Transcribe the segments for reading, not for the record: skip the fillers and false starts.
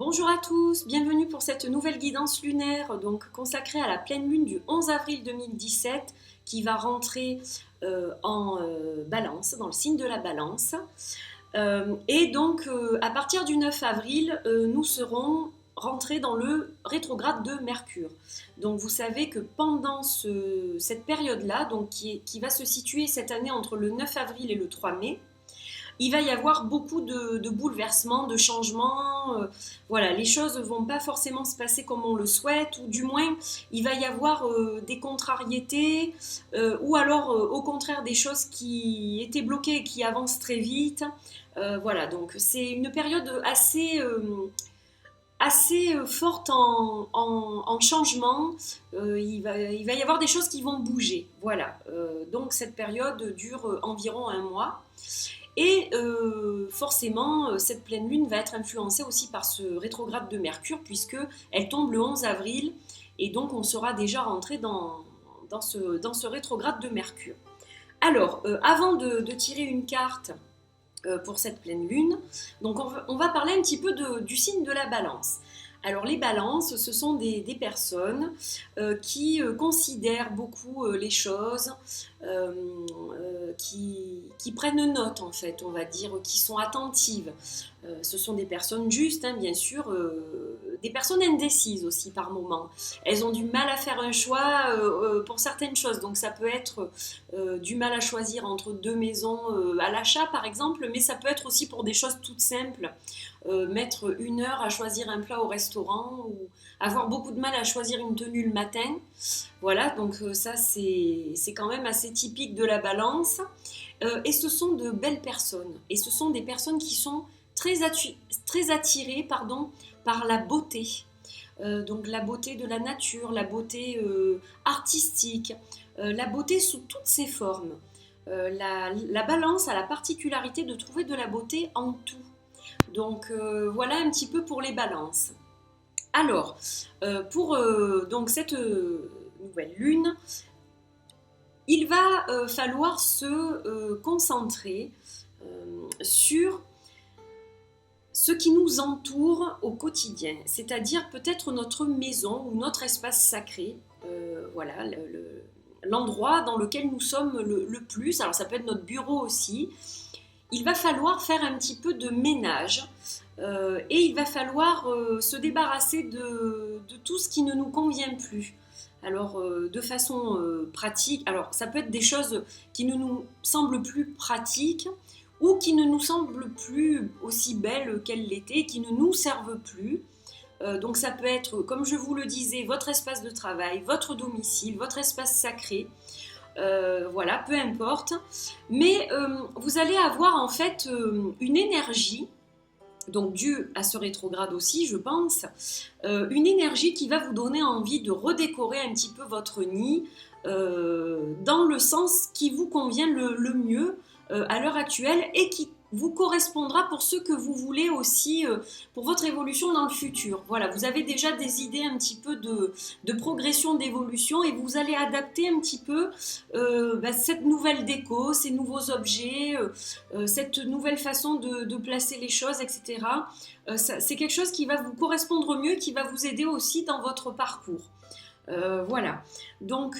Bonjour à tous, bienvenue pour cette nouvelle guidance lunaire donc consacrée à la pleine lune du 11 avril 2017 qui va rentrer en balance, dans le signe de la balance. À partir du 9 avril, nous serons rentrés dans le rétrograde de Mercure. Donc vous savez que pendant cette période-là, donc qui va se situer cette année entre le 9 avril et le 3 mai, il va y avoir beaucoup de bouleversements, de changements. Voilà, les choses ne vont pas forcément se passer comme on le souhaite, ou du moins, il va y avoir des contrariétés, ou alors, au contraire, des choses qui étaient bloquées et qui avancent très vite. Voilà, donc c'est une période assez forte en changement. Il va y avoir des choses qui vont bouger. Voilà, donc cette période dure environ un mois. Et forcément, cette pleine lune va être influencée aussi par ce rétrograde de Mercure, puisque elle tombe le 11 avril, et donc on sera déjà rentré dans ce rétrograde de Mercure. Alors, avant de tirer une carte pour cette pleine lune, donc on va parler un petit peu du signe de la balance. Alors les balances, ce sont des personnes qui considèrent beaucoup les choses, qui prennent note en fait, on va dire, qui sont attentives. Ce sont des personnes justes, hein, bien sûr, des personnes indécises aussi par moment. Elles ont du mal à faire un choix pour certaines choses, donc ça peut être du mal à choisir entre deux maisons à l'achat par exemple, mais ça peut être aussi pour des choses toutes simples. Mettre 1 heure à choisir un plat au restaurant ou avoir beaucoup de mal à choisir une tenue le matin. Voilà, donc ça c'est quand même assez typique de la balance. Et ce sont de belles personnes. Et ce sont des personnes qui sont très attirées par la beauté. Donc la beauté de la nature, la beauté artistique, la beauté sous toutes ses formes. La balance a la particularité de trouver de la beauté en tout. Donc voilà un petit peu pour les balances. Alors, pour donc cette nouvelle lune, il va falloir se concentrer sur ce qui nous entoure au quotidien, c'est-à-dire peut-être notre maison ou notre espace sacré, voilà, l'endroit dans lequel nous sommes le plus. Alors ça peut être notre bureau aussi. Il va falloir faire un petit peu de ménage et il va falloir se débarrasser de tout ce qui ne nous convient plus. Alors, de façon pratique, alors ça peut être des choses qui ne nous semblent plus pratiques ou qui ne nous semblent plus aussi belles qu'elles l'étaient, qui ne nous servent plus. Donc ça peut être, comme je vous le disais, votre espace de travail, votre domicile, votre espace sacré. Voilà, peu importe. Mais vous allez avoir en fait une énergie, donc due à ce rétrograde aussi, je pense, une énergie qui va vous donner envie de redécorer un petit peu votre nid dans le sens qui vous convient le mieux à l'heure actuelle et qui vous correspondra pour ce que vous voulez aussi pour votre évolution dans le futur. Voilà, vous avez déjà des idées un petit peu de progression, d'évolution et vous allez adapter un petit peu cette nouvelle déco, ces nouveaux objets, cette nouvelle façon de placer les choses, etc. C'est quelque chose qui va vous correspondre mieux, qui va vous aider aussi dans votre parcours. Voilà, donc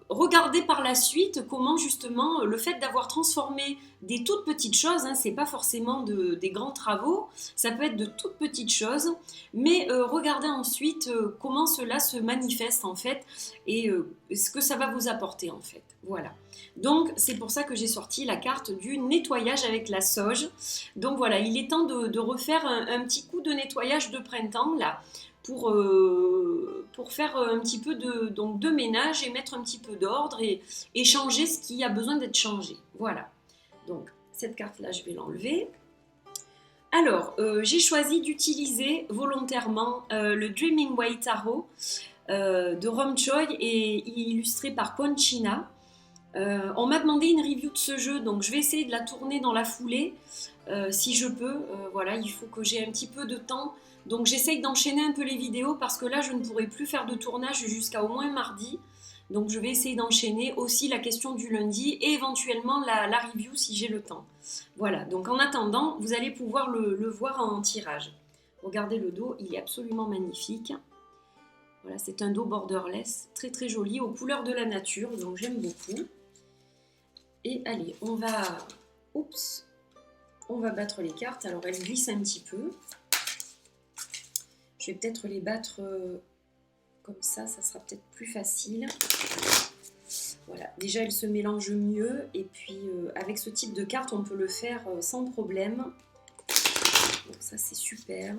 regardez par la suite comment justement le fait d'avoir transformé des toutes petites choses, hein, c'est pas forcément des grands travaux, ça peut être de toutes petites choses, mais regardez ensuite comment cela se manifeste en fait et ce que ça va vous apporter en fait. Voilà, donc c'est pour ça que j'ai sorti la carte du nettoyage avec la sauge. Donc voilà, il est temps de refaire un petit coup de nettoyage de printemps là pour faire un petit peu de ménage et mettre un petit peu d'ordre et changer ce qui a besoin d'être changé. Voilà. Donc, cette carte-là, je vais l'enlever. Alors, j'ai choisi d'utiliser volontairement le Dreaming Way Tarot de Rom Choi et illustré par Conchina. On m'a demandé une review de ce jeu, donc je vais essayer de la tourner dans la foulée, si je peux. Voilà, il faut que j'ai un petit peu de temps. Donc j'essaye d'enchaîner un peu les vidéos parce que là je ne pourrai plus faire de tournage jusqu'à au moins mardi. Donc je vais essayer d'enchaîner aussi la question du lundi et éventuellement la review si j'ai le temps. Voilà, donc en attendant, vous allez pouvoir le voir en tirage. Regardez le dos, il est absolument magnifique. Voilà, c'est un dos borderless, très très joli, aux couleurs de la nature, donc j'aime beaucoup. Et allez, on va battre les cartes. Alors elles glissent un petit peu. Je vais peut-être les battre comme ça sera peut-être plus facile. Voilà, déjà elles se mélangent mieux et puis avec ce type de carte on peut le faire sans problème. Donc ça c'est super.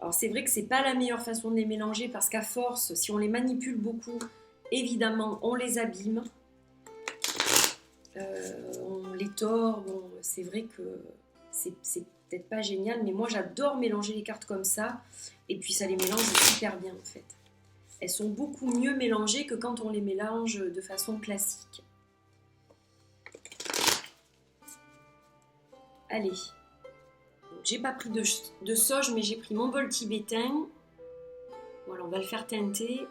Alors c'est vrai que c'est pas la meilleure façon de les mélanger parce qu'à force, si on les manipule beaucoup, évidemment on les abîme. On les tord, bon, c'est vrai que c'est peut-être pas génial, mais moi j'adore mélanger les cartes comme ça et puis ça les mélange super bien en fait. Elles sont beaucoup mieux mélangées que quand on les mélange de façon classique. Allez, j'ai pas pris de sauge, mais j'ai pris mon bol tibétain. Voilà, on va le faire teinter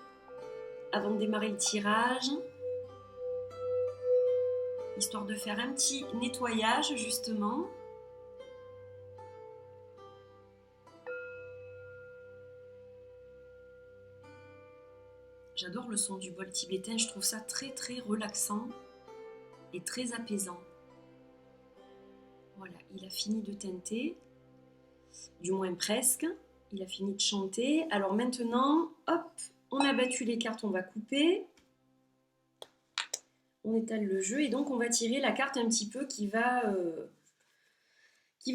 avant de démarrer le tirage. Histoire de faire un petit nettoyage justement. J'adore le son du bol tibétain, je trouve ça très très relaxant et très apaisant. Voilà, il a fini de teinter, du moins presque, il a fini de chanter. Alors maintenant, hop, on a battu les cartes, on va couper. On étale le jeu et donc on va tirer la carte un petit peu qui va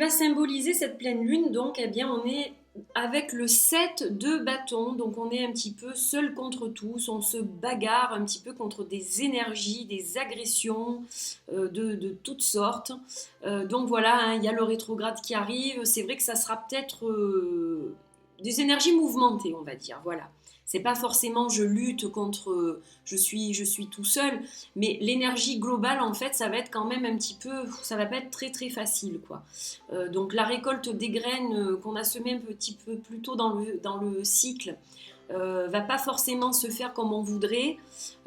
symboliser cette pleine lune. Donc eh bien on est avec le 7 de bâton, donc on est un petit peu seul contre tous, on se bagarre un petit peu contre des énergies, des agressions de toutes sortes. Donc voilà, hein, il y a le rétrograde qui arrive, c'est vrai que ça sera peut-être des énergies mouvementées, on va dire, voilà. C'est pas forcément je lutte contre, je suis tout seul, mais l'énergie globale en fait ça va être quand même un petit peu, ça va pas être très très facile quoi. Donc la récolte des graines qu'on a semées un petit peu plus tôt dans le cycle va pas forcément se faire comme on voudrait.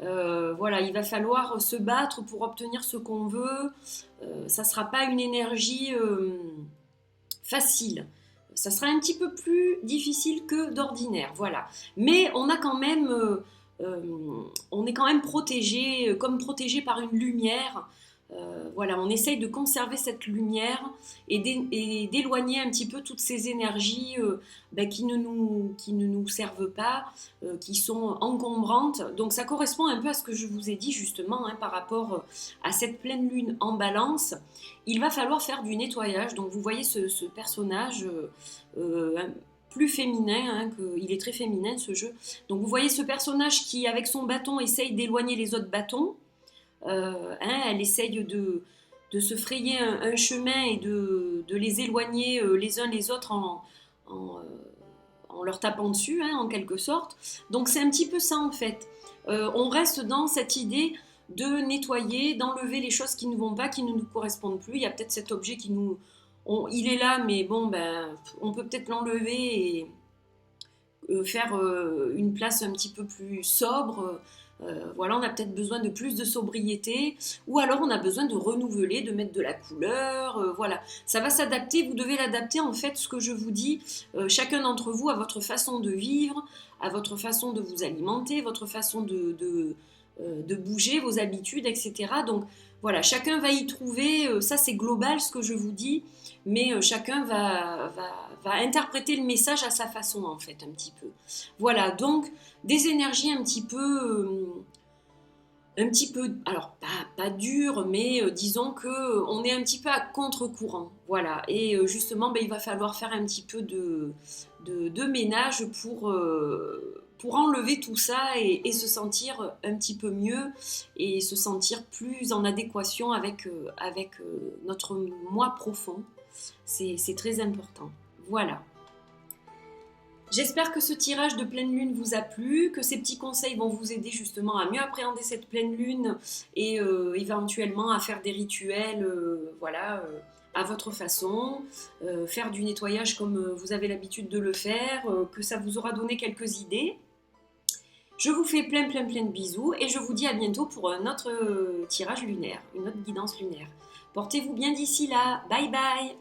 Voilà, il va falloir se battre pour obtenir ce qu'on veut. Ça sera pas une énergie facile. Ça sera un petit peu plus difficile que d'ordinaire, voilà. Mais on a quand même, on est quand même protégé, comme protégé par une lumière. Voilà, on essaye de conserver cette lumière et d'éloigner un petit peu toutes ces énergies qui ne nous servent pas, qui sont encombrantes. Donc ça correspond un peu à ce que je vous ai dit justement hein, par rapport à cette pleine lune en balance. Il va falloir faire du nettoyage. Donc vous voyez ce personnage plus féminin, hein, il est très féminin ce jeu. Donc vous voyez ce personnage qui avec son bâton essaye d'éloigner les autres bâtons. Elle essaye de se frayer un chemin et de les éloigner les uns les autres en leur tapant dessus, hein, en quelque sorte. Donc c'est un petit peu ça en fait. On reste dans cette idée de nettoyer, d'enlever les choses qui ne vont pas, qui ne nous correspondent plus. Il y a peut-être cet objet qui nous... il est là, mais bon, on peut peut-être l'enlever et faire une place un petit peu plus sobre. Voilà, on a peut-être besoin de plus de sobriété, ou alors on a besoin de renouveler, de mettre de la couleur, voilà. Ça va s'adapter, vous devez l'adapter en fait, ce que je vous dis, chacun d'entre vous à votre façon de vivre, à votre façon de vous alimenter, votre façon de bouger, vos habitudes, etc. Donc voilà, chacun va y trouver, ça c'est global ce que je vous dis, mais chacun va interpréter le message à sa façon en fait un petit peu. Voilà, donc des énergies un petit peu, alors pas dures, mais disons que on est un petit peu à contre-courant, voilà. Et justement, il va falloir faire un petit peu de ménage pour enlever tout ça et se sentir un petit peu mieux et se sentir plus en adéquation avec notre moi profond. C'est très important. Voilà. J'espère que ce tirage de pleine lune vous a plu, que ces petits conseils vont vous aider justement à mieux appréhender cette pleine lune et éventuellement à faire des rituels, à votre façon, faire du nettoyage comme vous avez l'habitude de le faire, que ça vous aura donné quelques idées. Je vous fais plein de bisous et je vous dis à bientôt pour un autre tirage lunaire, une autre guidance lunaire. Portez-vous bien d'ici là, bye bye!